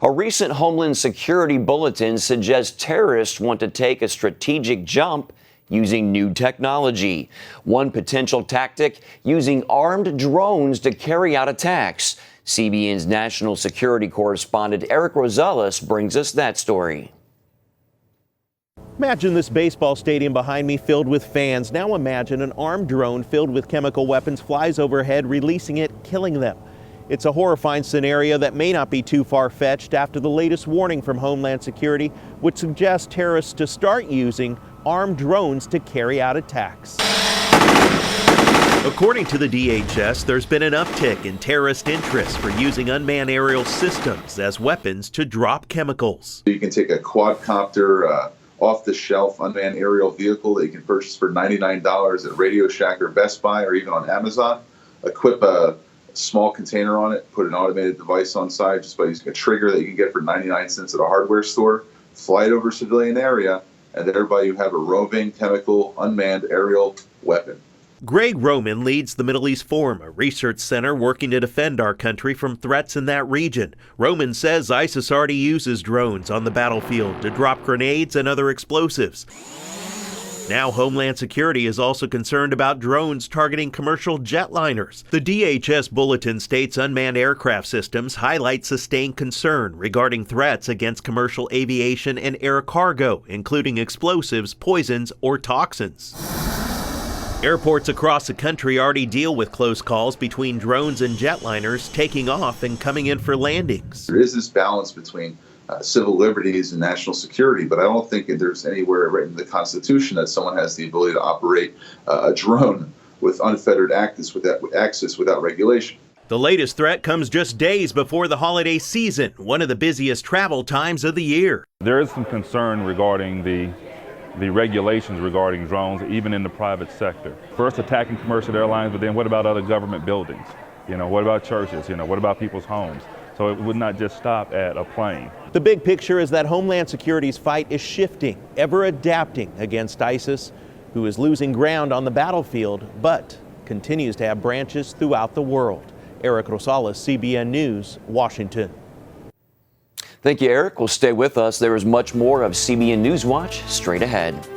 A recent Homeland Security bulletin suggests terrorists want to take a strategic jump using new technology. One potential tactic, using armed drones to carry out attacks. CBN's national security correspondent Eric Rosales brings us that story. Imagine this baseball stadium behind me filled with fans. Now imagine an armed drone filled with chemical weapons flies overhead, releasing it, killing them. It's a horrifying scenario that may not be too far-fetched after the latest warning from Homeland Security, which suggests terrorists to start using armed drones to carry out attacks. According to the DHS, there's been an uptick in terrorist interest for using unmanned aerial systems as weapons to drop chemicals. You can take a quadcopter, off-the-shelf unmanned aerial vehicle that you can purchase for $99 at Radio Shack or Best Buy or even on Amazon, equip a small container on it, put an automated device on side just by using a trigger that you can get for 99 cents at a hardware store, fly it over a civilian area, and thereby you have a roving, chemical, unmanned aerial weapon. Greg Roman leads the Middle East Forum, a research center working to defend our country from threats in that region. Roman says ISIS already uses drones on the battlefield to drop grenades and other explosives. Now Homeland Security is also concerned about drones targeting commercial jetliners. The DHS bulletin states unmanned aircraft systems highlight sustained concern regarding threats against commercial aviation and air cargo, including explosives, poisons, or toxins. Airports across the country already deal with close calls between drones and jetliners taking off and coming in for landings. There is this balance between civil liberties and national security, but I don't think there's anywhere written in the Constitution that someone has the ability to operate a drone with unfettered access without regulation. The latest threat comes just days before the holiday season, one of the busiest travel times of the year. There is some concern regarding the regulations regarding drones, even in the private sector. First attacking commercial airlines, but then what about other government buildings? What about churches? What about people's homes? So it would not just stop at a plane. The big picture is that Homeland Security's fight is shifting, ever adapting against ISIS, who is losing ground on the battlefield, but continues to have branches throughout the world. Eric Rosales, CBN News, Washington. Thank you, Eric. Well, stay with us. There is much more of CBN News Watch straight ahead.